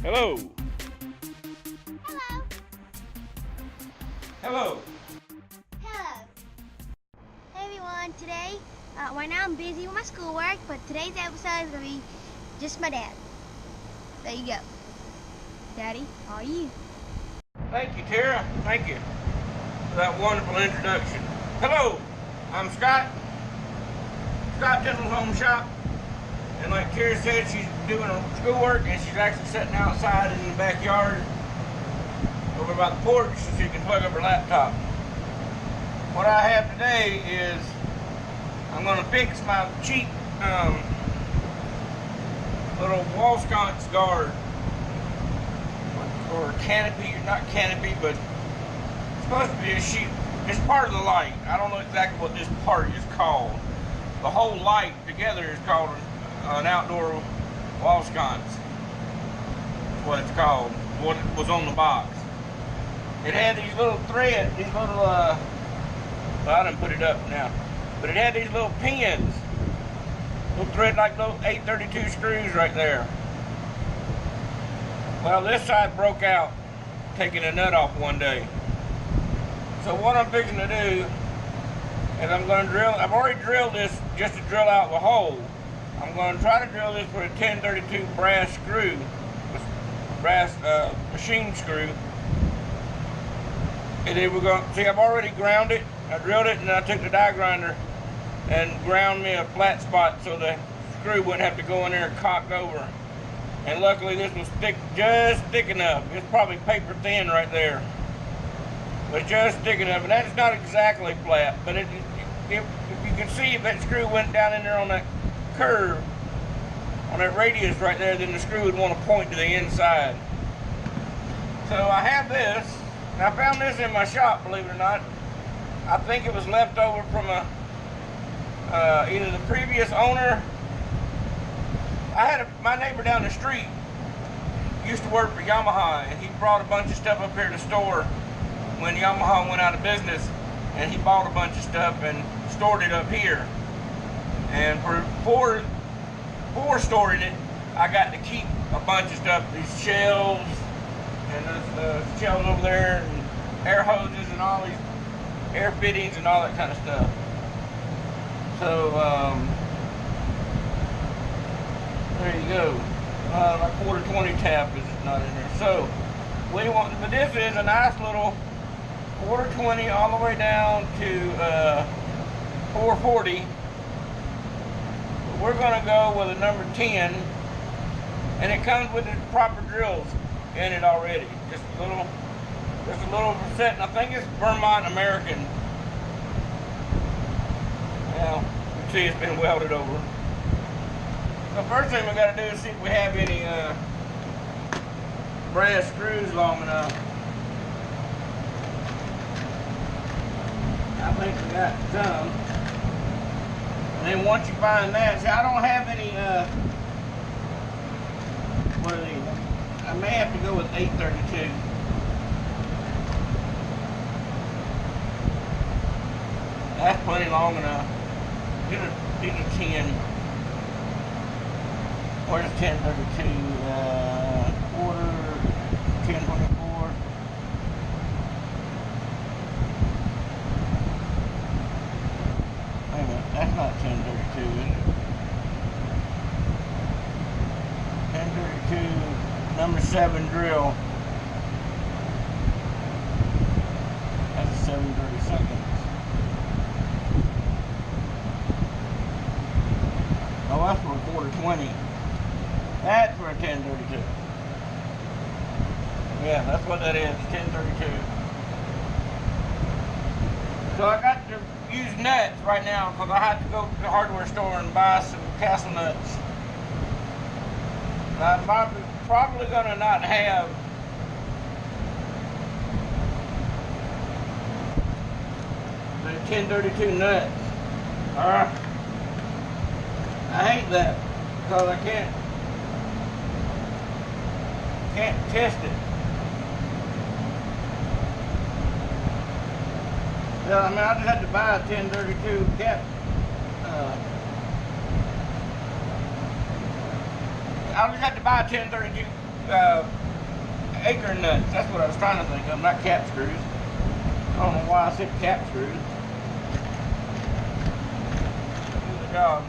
Hello. Hello. Hello. Hello. Hey everyone, today, right now I'm busy with my schoolwork, but today's episode is going to be just my dad. There you go. Daddy, how are you? Thank you, Tara. Thank you for that wonderful introduction. Hello. I'm Scott. Scott Dental Home Shop. And like Tara said, she's doing her schoolwork and she's actually sitting outside in the backyard over by the porch so she can plug up her laptop. What I have today is I'm going to fix my cheap little wall sconce guard or canopy, not canopy, but it's supposed to be a sheet. It's part of the light. I don't know exactly what this part is called. The whole light together is called an outdoor wall sconce. That's what it's called. What it was on the box. It had these little threads, these little well, I didn't put it up now, but it had these little pins, little thread like little 832 screws right there. Well, this side broke out, taking a nut off one day. So what I'm fixing to do is I'm going to drill. I've already drilled this just to drill out the hole. I'm going to try to drill this with a 1032 brass screw, brass machine screw. And then we're going to see. I've already ground it. I drilled it, and then I took the die grinder and ground me a flat spot so the screw wouldn't have to go in there and cock over. And luckily, this was thick, just thick enough. It's probably paper thin right there, but just thick enough. And that's not exactly flat, but if you can see, if that screw went down in there on that curve, on that radius right there, then the screw would want to point to the inside. So I have this, and I found this in my shop, believe it or not. I think it was left over from either the previous owner. I had my neighbor down the street used to work for Yamaha, and he brought a bunch of stuff up here to store when Yamaha went out of business, and he bought a bunch of stuff and stored it up here. And for storing it, I got to keep a bunch of stuff, these shelves and those shelves over there, and air hoses and all these air fittings and all that kind of stuff. So there you go. My quarter 20 tap is not in there. So we want, but this is a nice little quarter 20 all the way down to 440. We're going to go with a number 10, and it comes with the proper drills in it already. Just a little set, and I think it's Vermont American. Well, you can see it's been welded over. The first thing we got to do is see if we have any brass screws long enough. I think we got some. And then once you find that, see, I don't have any, what are these? I may have to go with 832. That's plenty long enough. These are 10. Where's 1032? Quarter, 1024. Wait a minute, that's not 1032, is it? 1032, number 7 drill. That's 730 seconds. Oh, that's for a quarter 20. That's for a 1032. Yeah, that's what that is, 1032. So I got to use nuts right now because I have to go to the hardware store and buy some castle nuts. I'm probably going to not have the 1032 nuts. I hate that because I can't test it. Well, I mean, I just had to buy a 1032 cap. I just had to buy a 1032 acorn nuts. That's what I was trying to think of, not cap screws. I don't know why I said cap screws. Do the job.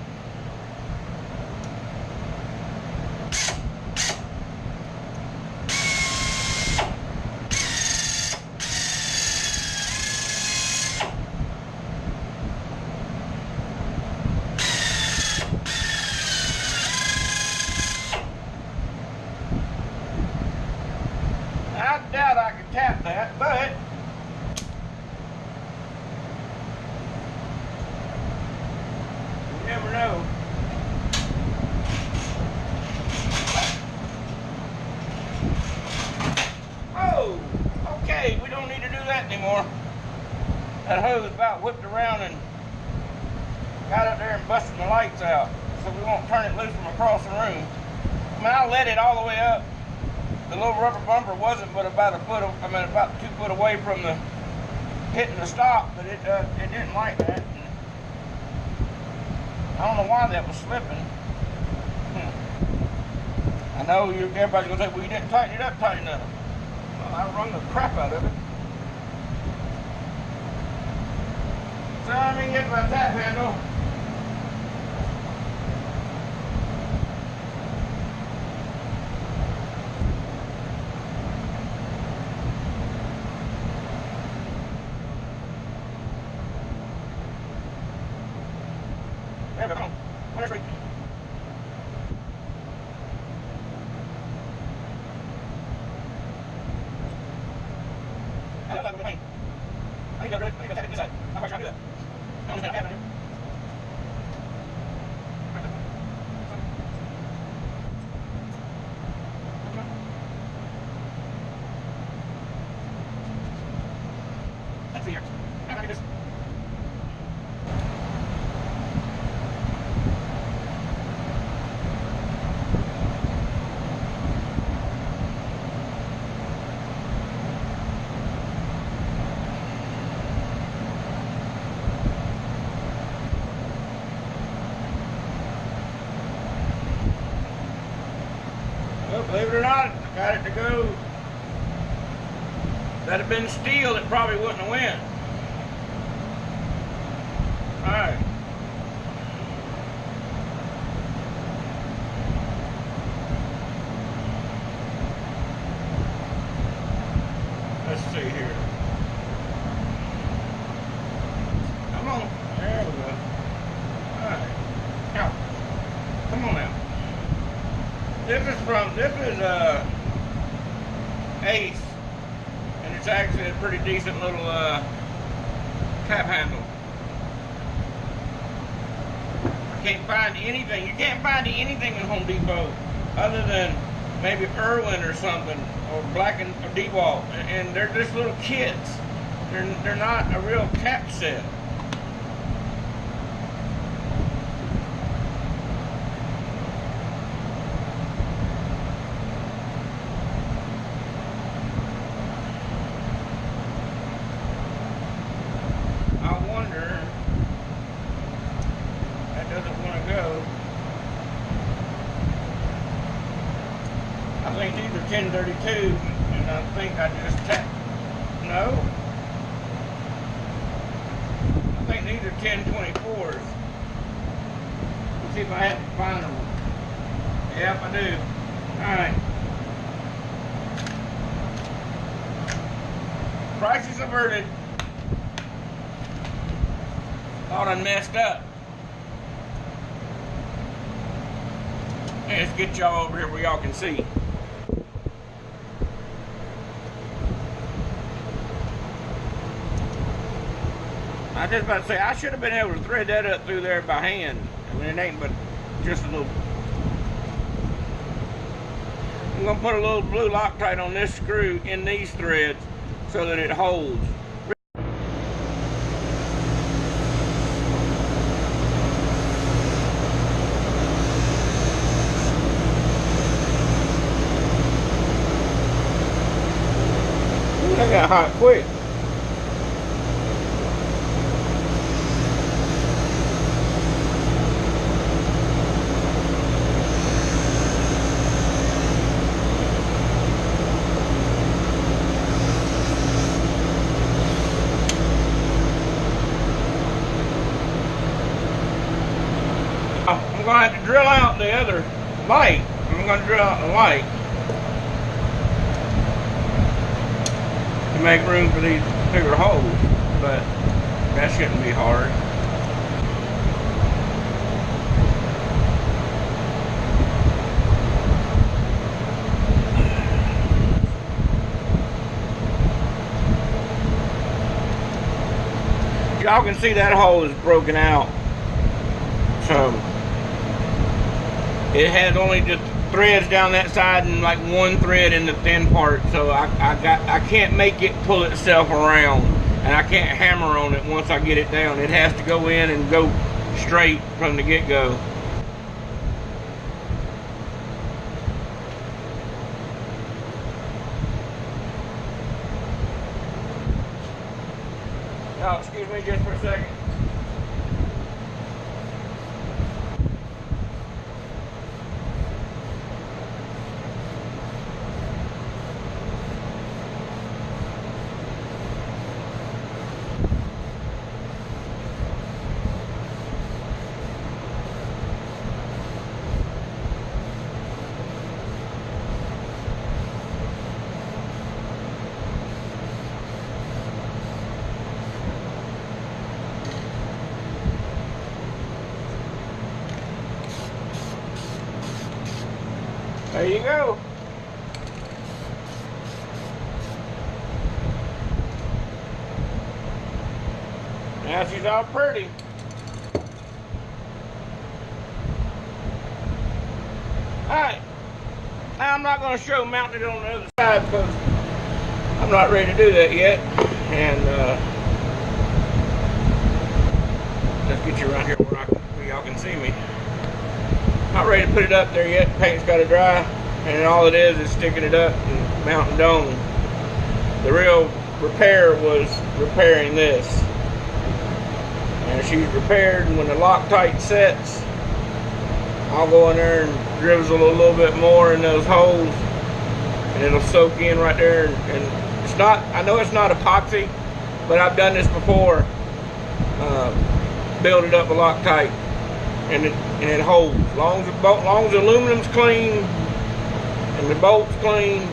I doubt I could tap that, but you never know. Oh, okay, we don't need to do that anymore. That hose about whipped around and got up there and busted the lights out, so we won't turn it loose from across the room. I mean, I let it all the way up. The little rubber bumper wasn't but about about 2 foot away from the hitting the stop, but it didn't like that. I don't know why that was slipping. I know everybody's gonna say, well, you didn't tighten it up tight enough. Well, I wrung the crap out of it. So I mean, get my tap handle. There we go. Where's the I think I got this side. I'm quite sure I do that. I'm just gonna have it. Let's see here. I'm gonna do this. Well, believe it or not, I got it to go. If that had been steel, it probably wouldn't have went. Alright. Let's see here. Come on. There we go. Alright. Now, come on now. This is Ace, and it's actually a pretty decent little tap handle. I can't find anything. You can't find anything in Home Depot other than maybe Irwin or something, or Black and DeWalt, and they're just little kits. They're not a real tap set. I think these are 1032, and I think I just tapped. No. I think these are 1024s. Let's see if I have to find them. Yep, I do. Alright. Crisis averted. Thought I messed up. Hey, let's get y'all over here where y'all can see. I was just about to say, I should have been able to thread that up through there by hand. I mean, it ain't but just a little. I'm going to put a little blue Loctite on this screw in these threads so that it holds. Ooh, that got hot quick. the other light. I'm going to drill out the light to make room for these bigger holes, but that shouldn't be hard. Y'all can see that hole is broken out, so it has only just threads down that side and like one thread in the thin part, so I can't make it pull itself around, and I can't hammer on it once I get it down. It has to go in and go straight from the get-go. Oh, excuse me just for a second. There you go. Now she's all pretty. Alright. Now I'm not going to show mounting it on the other side because I'm not ready to do that yet. And let's get you around here where y'all can see me. Not ready to put it up there yet. The paint's got to dry, and all it is sticking it up and mounting dome. The real repair was repairing this, and she's repaired. And when the Loctite sets, I'll go in there and drizzle a little bit more in those holes, and it'll soak in right there. And it's not, I know it's not epoxy, but I've done this before. Build it up with Loctite, and it holds. As long as the aluminum's clean and the bolt's clean,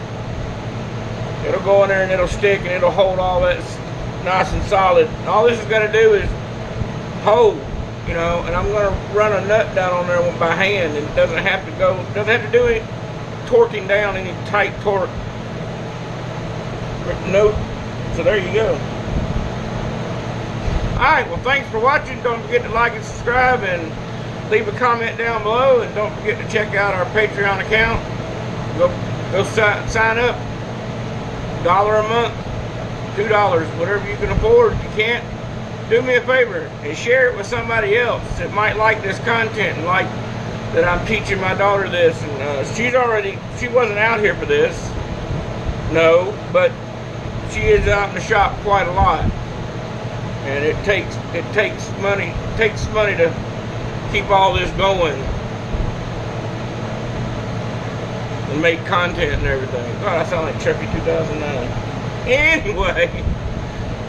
it'll go in there and it'll stick and it'll hold all that nice and solid. And all this is going to do is hold, you know. And I'm going to run a nut down on there by hand, and it doesn't have to do any torquing down, any tight torque. Nope. So there you go. Alright, well, thanks for watching. Don't forget to like and subscribe, and leave a comment down below, and don't forget to check out our Patreon account. Go sign up. $1 a month, $2, whatever you can afford. If you can't, do me a favor and share it with somebody else that might like this content and like that I'm teaching my daughter this. And she wasn't out here for this, no, but she is out in the shop quite a lot, and it takes money to keep all this going and make content and everything. God, I sound like Chucky 2009. Anyway,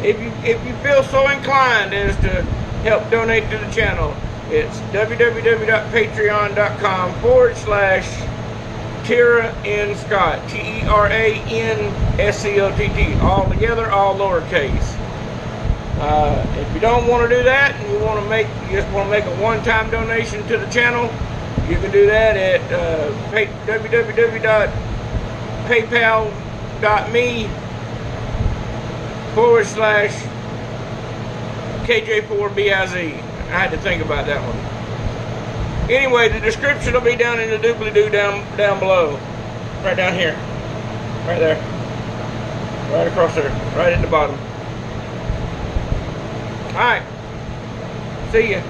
if you feel so inclined as to help donate to the channel, it's www.patreon.com/Tara N. Scott, TERANSCOTT, all together, all lowercase. If you don't want to do that and you just want to make a one-time donation to the channel, you can do that at www.paypal.me/KJ4BIZ. I had to think about that one. Anyway, the description will be down in the doobly-doo down below. Right down here. Right there. Right across there. Right at the bottom. Alright. See ya.